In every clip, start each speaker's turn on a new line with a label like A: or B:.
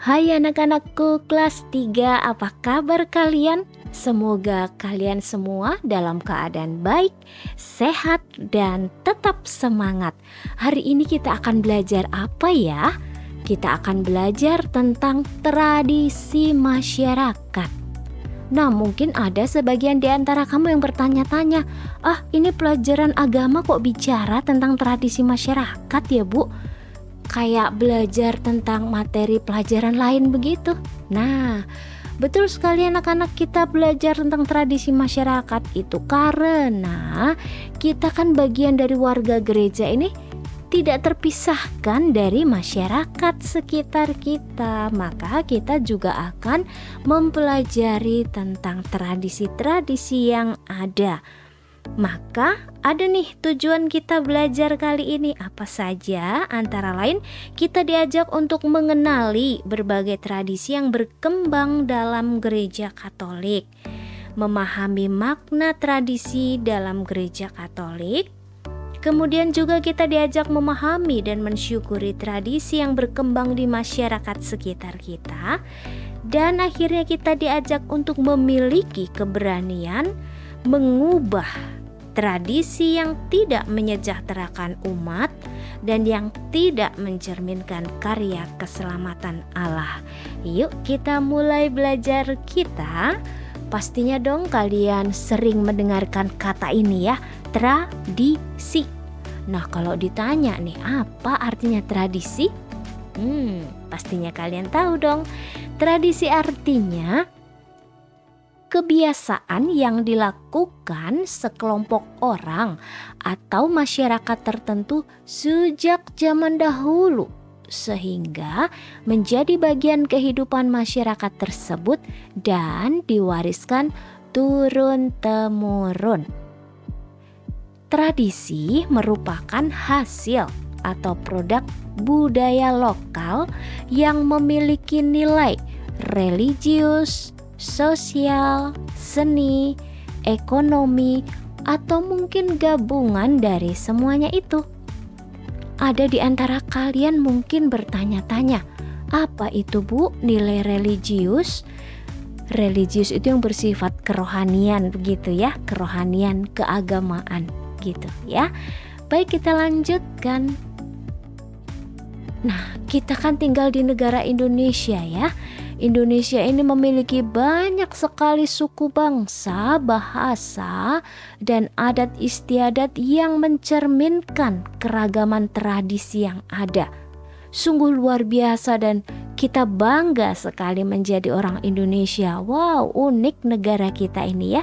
A: Hai anak-anakku kelas 3, apa kabar kalian? Semoga kalian semua dalam keadaan baik, sehat, dan tetap semangat. Hari ini kita akan belajar apa ya? Kita akan belajar tentang tradisi masyarakat. Nah, mungkin ada sebagian di antara kamu yang bertanya-tanya, ini pelajaran agama kok bicara tentang tradisi masyarakat ya, Bu? Kayak belajar tentang materi pelajaran lain begitu. Nah, betul sekali anak-anak, kita belajar tentang tradisi masyarakat itu karena kita kan bagian dari warga gereja ini tidak terpisahkan dari masyarakat sekitar kita. Maka kita juga akan mempelajari tentang tradisi-tradisi yang ada. Maka ada nih tujuan kita belajar kali ini, apa saja? Antara lain kita diajak untuk mengenali berbagai tradisi yang berkembang dalam gereja Katolik, memahami makna tradisi dalam gereja Katolik. Kemudian juga kita diajak memahami dan mensyukuri tradisi yang berkembang di masyarakat sekitar kita. Dan akhirnya kita diajak untuk memiliki keberanian mengubah tradisi yang tidak menyejahterakan umat dan yang tidak mencerminkan karya keselamatan Allah. Yuk kita mulai belajar kita. Pastinya dong kalian sering mendengarkan kata ini ya, tradisi. Nah, kalau ditanya nih apa artinya tradisi? Pastinya kalian tahu dong. Tradisi artinya kebiasaan yang dilakukan sekelompok orang atau masyarakat tertentu sejak zaman dahulu, sehingga menjadi bagian kehidupan masyarakat tersebut dan diwariskan turun-temurun. Tradisi merupakan hasil atau produk budaya lokal yang memiliki nilai religius, sosial, seni, ekonomi, atau mungkin gabungan dari semuanya itu. Ada di antara kalian mungkin bertanya-tanya, apa itu Bu nilai religius? Religius itu yang bersifat kerohanian begitu ya, kerohanian, keagamaan gitu ya. Baik, kita lanjutkan. Nah, kita kan tinggal di negara Indonesia ya. Indonesia ini memiliki banyak sekali suku bangsa, bahasa, dan adat istiadat yang mencerminkan keragaman tradisi yang ada. Sungguh luar biasa dan kita bangga sekali menjadi orang Indonesia. Wow, unik negara kita ini ya.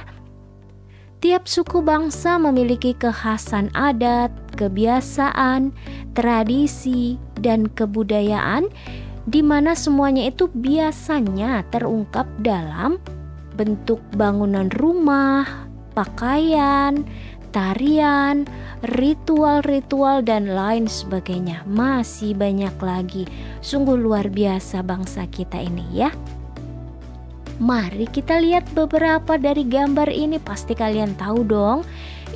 A: Tiap suku bangsa memiliki kekhasan adat, kebiasaan, tradisi, dan kebudayaan di mana semuanya itu biasanya terungkap dalam bentuk bangunan rumah, pakaian, tarian, ritual-ritual, dan lain sebagainya. Masih banyak lagi. Sungguh luar biasa bangsa kita ini ya. Mari kita lihat beberapa dari gambar ini, pasti kalian tahu dong.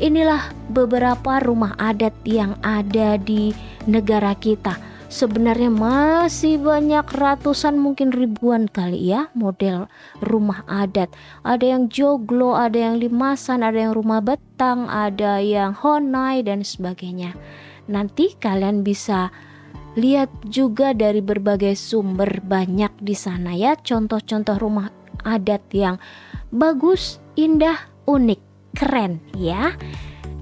A: Inilah beberapa rumah adat yang ada di negara kita. Sebenarnya masih banyak ratusan mungkin ribuan kali ya model rumah adat. Ada yang joglo, ada yang limasan, ada yang rumah betang, ada yang honai dan sebagainya. Nanti kalian bisa lihat juga dari berbagai sumber, banyak di sana ya contoh-contoh rumah adat yang bagus, indah, unik, keren ya.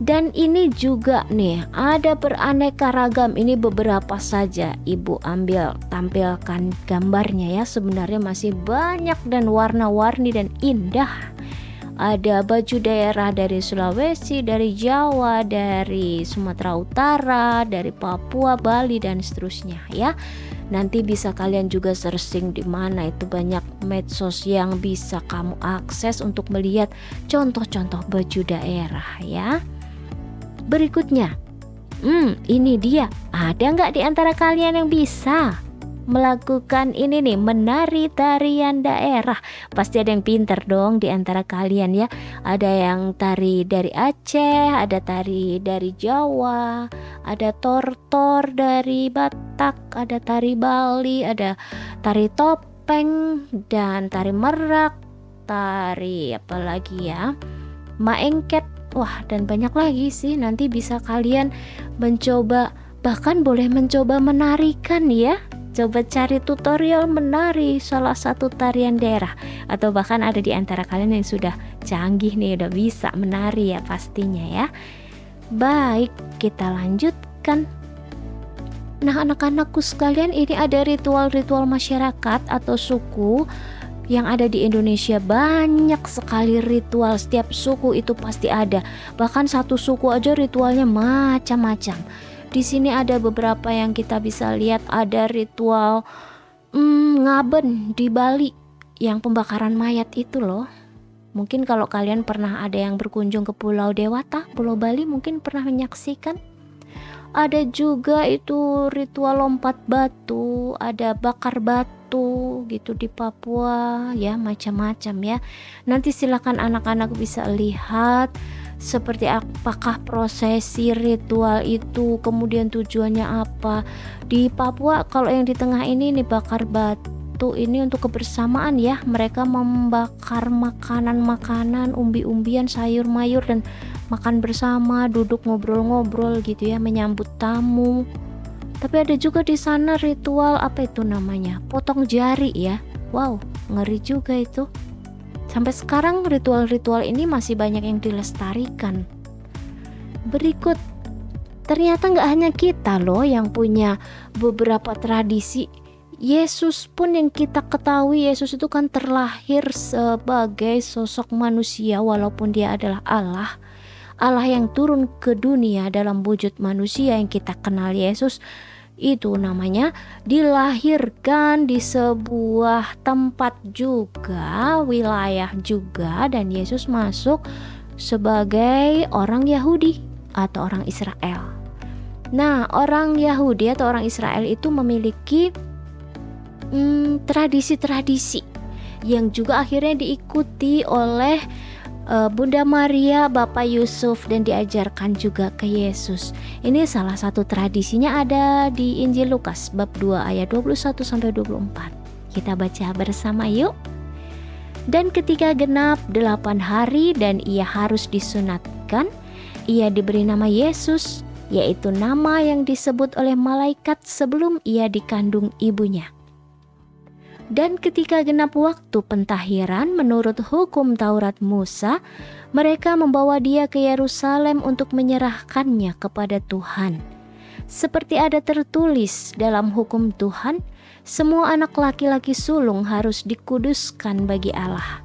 A: Dan ini juga nih ada beraneka ragam. Ini beberapa saja Ibu ambil tampilkan gambarnya ya. Sebenarnya masih banyak dan warna-warni dan indah. Ada baju daerah dari Sulawesi, dari Jawa, dari Sumatera Utara, dari Papua, Bali dan seterusnya ya. Nanti bisa kalian juga searching di mana itu banyak medsos yang bisa kamu akses untuk melihat contoh-contoh baju daerah ya. Berikutnya, ini dia. Ada nggak di antara kalian yang bisa melakukan ini nih, menari tarian daerah. Pasti ada yang pinter dong di antara kalian ya. Ada yang tari dari Aceh, ada tari dari Jawa, ada tortor dari Batak, ada tari Bali, ada tari topeng dan tari merak, tari apa lagi ya, maengket. Wah, dan banyak lagi sih. Nanti bisa kalian mencoba, bahkan boleh mencoba menarikan ya. Coba cari tutorial menari salah satu tarian daerah. Atau bahkan ada di antara kalian yang sudah canggih nih, udah bisa menari ya pastinya ya. Baik, kita lanjutkan. Nah, anak-anakku sekalian, ini ada ritual-ritual masyarakat atau suku yang ada di Indonesia. Banyak sekali ritual, setiap suku itu pasti ada. Bahkan satu suku aja ritualnya macam-macam. Di sini ada beberapa yang kita bisa lihat. Ada ritual ngaben di Bali, yang pembakaran mayat itu loh. Mungkin kalau kalian pernah ada yang berkunjung ke Pulau Dewata, Pulau Bali, mungkin pernah menyaksikan. Ada juga itu ritual lompat batu, ada bakar batu gitu di Papua ya, macam-macam ya. Nanti silakan anak-anak bisa lihat seperti apakah prosesi ritual itu, kemudian tujuannya apa. Di Papua kalau yang di tengah ini nih, bakar batu ini untuk kebersamaan ya. Mereka membakar makanan-makanan, umbi-umbian, sayur-mayur, dan makan bersama, duduk ngobrol-ngobrol gitu ya, menyambut tamu. Tapi ada juga di sana ritual apa itu namanya, potong jari ya. Wow, ngeri juga itu. Sampai sekarang ritual-ritual ini masih banyak yang dilestarikan. Berikut, ternyata nggak hanya kita loh yang punya beberapa tradisi. Yesus pun yang kita ketahui, Yesus itu kan terlahir sebagai sosok manusia walaupun dia adalah Allah. Allah yang turun ke dunia dalam wujud manusia yang kita kenal Yesus itu namanya dilahirkan di sebuah tempat juga, wilayah juga, dan Yesus masuk sebagai orang Yahudi atau orang Israel. Nah, orang Yahudi atau orang Israel itu memiliki tradisi-tradisi yang juga akhirnya diikuti oleh Bunda Maria, Bapak Yusuf, dan diajarkan juga ke Yesus. Ini salah satu tradisinya ada di Injil Lukas bab 2 ayat 21-24. Kita baca bersama yuk. Dan ketika genap 8 hari dan ia harus disunatkan, ia diberi nama Yesus, yaitu nama yang disebut oleh malaikat sebelum ia dikandung ibunya. Dan ketika genap waktu pentahiran menurut hukum Taurat Musa, mereka membawa dia ke Yerusalem untuk menyerahkannya kepada Tuhan. Seperti ada tertulis dalam hukum Tuhan, semua anak laki-laki sulung harus dikuduskan bagi Allah.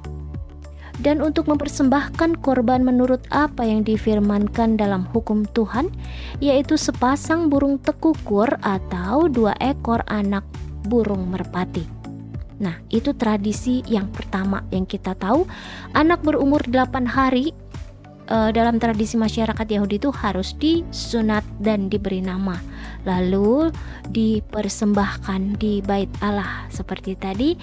A: Dan untuk mempersembahkan korban menurut apa yang difirmankan dalam hukum Tuhan, yaitu sepasang burung tekukur atau 2 ekor anak burung merpati. Nah, itu tradisi yang pertama yang kita tahu. Anak berumur 8 hari dalam tradisi masyarakat Yahudi itu harus disunat dan diberi nama, lalu dipersembahkan di bait Allah. Seperti tadi,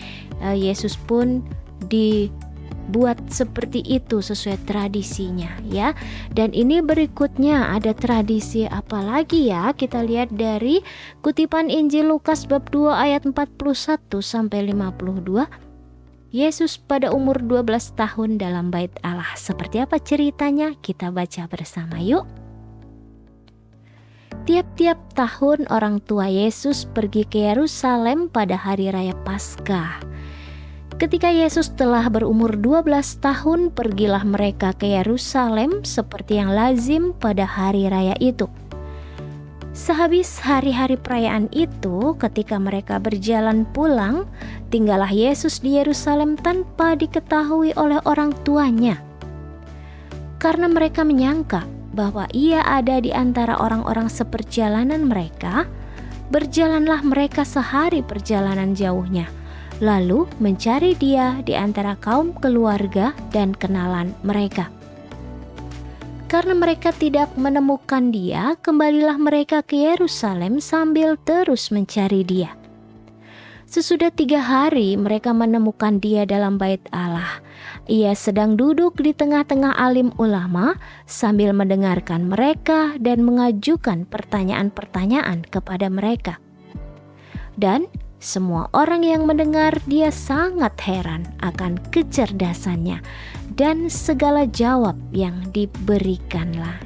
A: Yesus pun dibuat seperti itu sesuai tradisinya ya. Dan ini berikutnya ada tradisi apa lagi ya? Kita lihat dari kutipan Injil Lukas bab 2 ayat 41-52. Yesus pada umur 12 tahun dalam bait Allah. Seperti apa ceritanya? Kita baca bersama yuk. Tiap-tiap tahun orang tua Yesus pergi ke Yerusalem pada hari raya Paskah. Ketika Yesus telah berumur 12 tahun, pergilah mereka ke Yerusalem seperti yang lazim pada hari raya itu. Sehabis hari-hari perayaan itu, ketika mereka berjalan pulang, tinggallah Yesus di Yerusalem tanpa diketahui oleh orang tuanya. Karena mereka menyangka bahwa ia ada di antara orang-orang seperjalanan mereka, berjalanlah mereka sehari perjalanan jauhnya, lalu mencari dia di antara kaum keluarga dan kenalan mereka. Karena mereka tidak menemukan dia, kembalilah mereka ke Yerusalem sambil terus mencari dia. Sesudah 3 hari mereka menemukan dia dalam bait Allah. Ia sedang duduk di tengah-tengah alim ulama sambil mendengarkan mereka dan mengajukan pertanyaan-pertanyaan kepada mereka. Dan semua orang yang mendengar dia sangat heran akan kecerdasannya dan segala jawab yang diberikannya.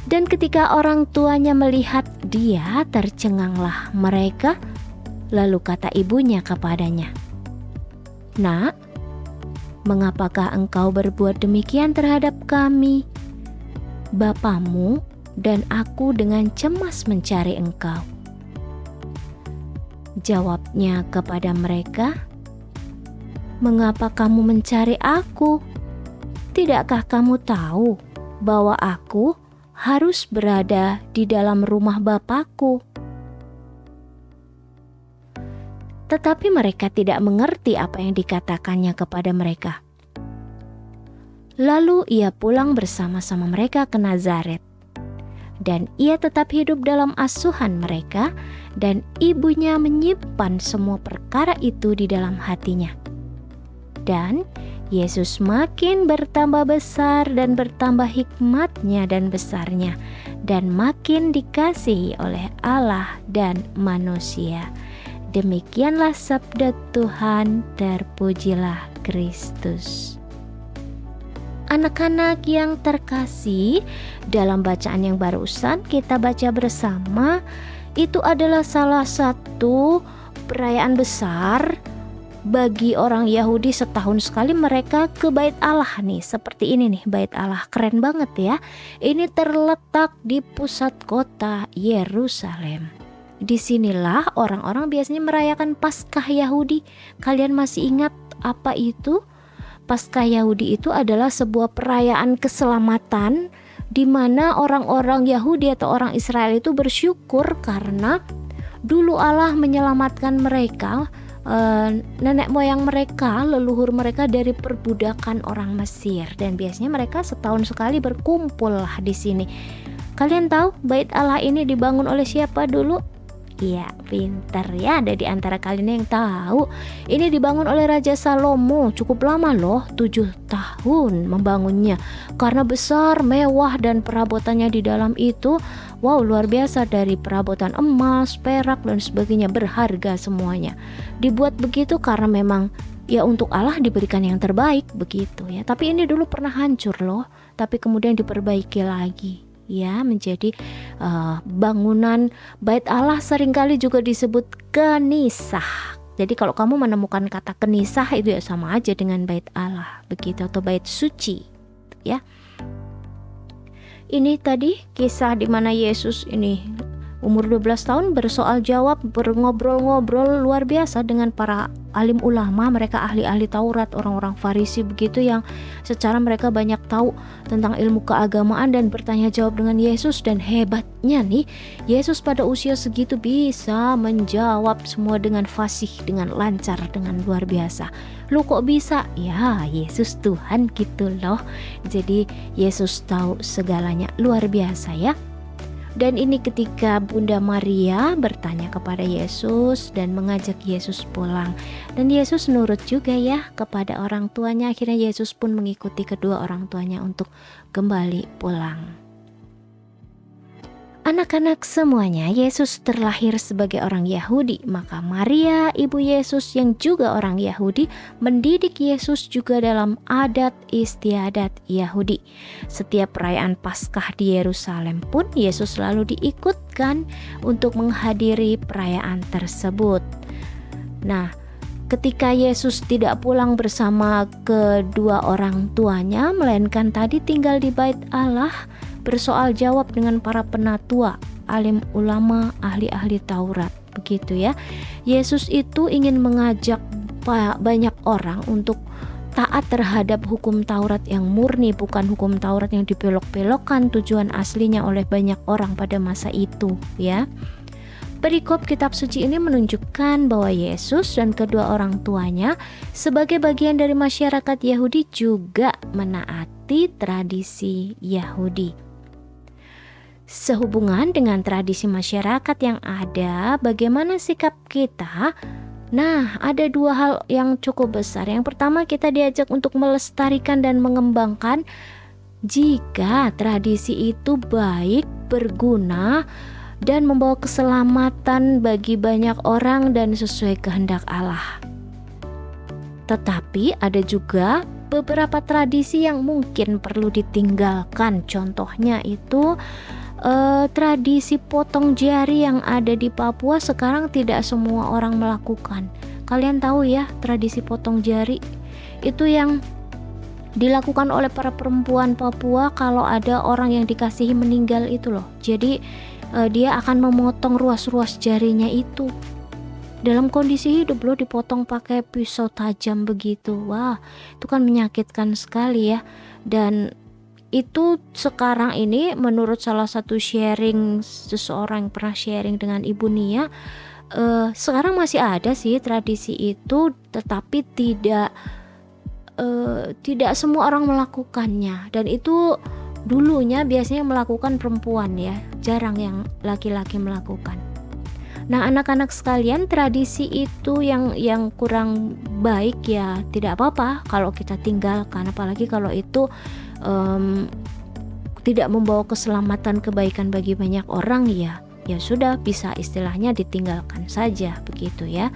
A: Dan ketika orang tuanya melihat dia, tercenganglah mereka. Lalu kata ibunya kepadanya, "Nak, mengapakah engkau berbuat demikian terhadap kami? Bapamu dan aku dengan cemas mencari engkau." Jawabnya kepada mereka, "Mengapa kamu mencari aku? Tidakkah kamu tahu bahwa aku harus berada di dalam rumah Bapakku?" Tetapi mereka tidak mengerti apa yang dikatakannya kepada mereka. Lalu ia pulang bersama-sama mereka ke Nazaret. Dan ia tetap hidup dalam asuhan mereka, dan ibunya menyimpan semua perkara itu di dalam hatinya. Dan Yesus makin bertambah besar dan bertambah hikmatnya dan besarnya, dan makin dikasihi oleh Allah dan manusia. Demikianlah sabda Tuhan, terpujilah Kristus. Anak-anak yang terkasih, dalam bacaan yang barusan kita baca bersama, itu adalah salah satu perayaan besar bagi orang Yahudi. Setahun sekali mereka ke bait Allah nih, seperti ini nih bait Allah, keren banget ya. Ini terletak di pusat kota Yerusalem. Disinilah orang-orang biasanya merayakan Paskah Yahudi. Kalian masih ingat apa itu? Paskah Yahudi itu adalah sebuah perayaan keselamatan di mana orang-orang Yahudi atau orang Israel itu bersyukur karena dulu Allah menyelamatkan mereka, nenek moyang mereka, leluhur mereka dari perbudakan orang Mesir, dan biasanya mereka setahun sekali berkumpul lah di sini. Kalian tahu bait Allah ini dibangun oleh siapa dulu? Iya, pintar ya, ada di antara kalian yang tahu. Ini dibangun oleh Raja Salomo. Cukup lama loh, 7 tahun membangunnya. Karena besar, mewah, dan perabotannya di dalam itu, wow, luar biasa. Dari perabotan emas, perak, dan sebagainya, berharga semuanya. Dibuat begitu karena memang ya untuk Allah diberikan yang terbaik begitu ya. Tapi ini dulu pernah hancur loh, tapi kemudian diperbaiki lagi. Ya, menjadi bangunan bait Allah seringkali juga disebut kenisah. Jadi kalau kamu menemukan kata kenisah itu ya sama aja dengan bait Allah begitu, atau bait suci ya. Ini tadi kisah di mana Yesus ini umur 12 tahun bersoal jawab, berngobrol-ngobrol luar biasa dengan para alim ulama, mereka ahli-ahli Taurat, orang-orang Farisi begitu, yang secara mereka banyak tahu tentang ilmu keagamaan dan bertanya jawab dengan Yesus. Dan hebatnya nih, Yesus pada usia segitu bisa menjawab semua dengan fasih, dengan lancar, dengan luar biasa. Lu kok bisa? Ya, Yesus Tuhan gitu loh. Jadi Yesus tahu segalanya, luar biasa ya. Dan ini ketika Bunda Maria bertanya kepada Yesus dan mengajak Yesus pulang. Dan Yesus nurut juga ya kepada orang tuanya. Akhirnya Yesus pun mengikuti kedua orang tuanya untuk kembali pulang. Anak-anak semuanya, Yesus terlahir sebagai orang Yahudi, maka Maria, ibu Yesus yang juga orang Yahudi, mendidik Yesus juga dalam adat istiadat Yahudi. Setiap perayaan Paskah di Yerusalem pun Yesus selalu diikutkan untuk menghadiri perayaan tersebut. Nah, ketika Yesus tidak pulang bersama kedua orang tuanya, melainkan tadi tinggal di bait Allah, bersoal jawab dengan para penatua, alim ulama, ahli-ahli Taurat, begitu ya. Yesus itu ingin mengajak banyak orang untuk taat terhadap hukum Taurat yang murni, bukan hukum Taurat yang dibelok-belokkan tujuan aslinya oleh banyak orang pada masa itu ya. Perikop kitab suci ini menunjukkan bahwa Yesus dan kedua orang tuanya sebagai bagian dari masyarakat Yahudi juga menaati tradisi Yahudi. Sehubungan dengan tradisi masyarakat yang ada, bagaimana sikap kita? Nah, ada dua hal yang cukup besar. Yang pertama, kita diajak untuk melestarikan dan mengembangkan jika tradisi itu baik, berguna, dan membawa keselamatan bagi banyak orang dan sesuai kehendak Allah. Tetapi ada juga beberapa tradisi yang mungkin perlu ditinggalkan. Contohnya itu tradisi potong jari yang ada di Papua sekarang tidak semua orang melakukan. Kalian tahu ya, tradisi potong jari itu yang dilakukan oleh para perempuan Papua kalau ada orang yang dikasihi meninggal itu loh. Jadi dia akan memotong ruas-ruas jarinya itu dalam kondisi hidup loh, dipotong pakai pisau tajam begitu. Wah, itu kan menyakitkan sekali ya. Dan itu sekarang ini menurut salah satu sharing seseorang yang pernah sharing dengan Ibu Nia, sekarang masih ada sih tradisi itu, tetapi tidak semua orang melakukannya. Dan itu dulunya biasanya melakukan perempuan ya, jarang yang laki-laki melakukan. Nah, anak-anak sekalian, tradisi itu yang kurang baik ya tidak apa-apa kalau kita tinggalkan, apalagi kalau itu tidak membawa keselamatan, kebaikan bagi banyak orang, ya sudah, bisa istilahnya ditinggalkan saja begitu ya.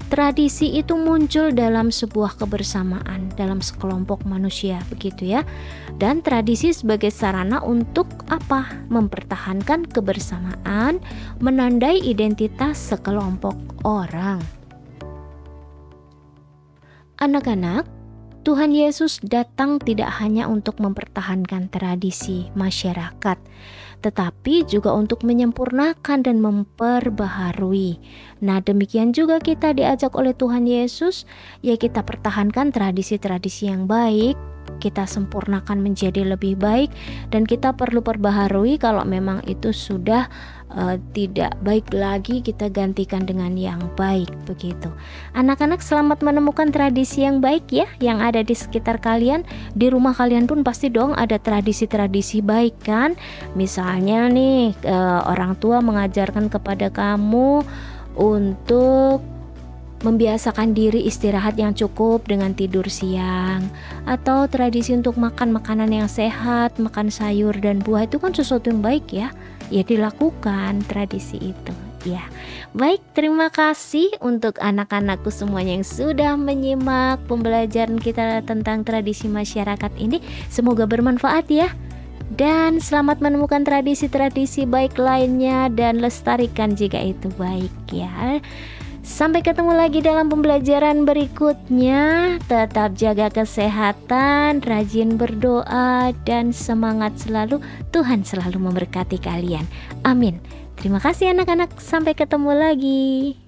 A: Tradisi itu muncul dalam sebuah kebersamaan, dalam sekelompok manusia begitu ya. Dan tradisi sebagai sarana untuk apa? Mempertahankan kebersamaan, menandai identitas sekelompok orang. Anak-anak, Tuhan Yesus datang tidak hanya untuk mempertahankan tradisi masyarakat, tetapi juga untuk menyempurnakan dan memperbaharui. Nah, demikian juga kita diajak oleh Tuhan Yesus, ya kita pertahankan tradisi-tradisi yang baik, kita sempurnakan menjadi lebih baik, dan kita perlu perbaharui kalau memang itu sudah tidak baik lagi, kita gantikan dengan yang baik begitu. Anak-anak, selamat menemukan tradisi yang baik ya yang ada di sekitar kalian. Di rumah kalian pun pasti dong ada tradisi-tradisi baik kan. Misalnya nih orang tua mengajarkan kepada kamu untuk membiasakan diri istirahat yang cukup dengan tidur siang, atau tradisi untuk makan makanan yang sehat, makan sayur dan buah, itu kan sesuatu yang baik ya dilakukan tradisi itu ya. Baik, terima kasih untuk anak-anakku semuanya yang sudah menyimak pembelajaran kita tentang tradisi masyarakat ini. Semoga bermanfaat ya. Dan selamat menemukan tradisi-tradisi baik lainnya dan lestarikan jika itu baik ya. Sampai ketemu lagi dalam pembelajaran berikutnya. Tetap jaga kesehatan, rajin berdoa, dan semangat selalu. Tuhan selalu memberkati kalian. Amin. Terima kasih anak-anak. Sampai ketemu lagi.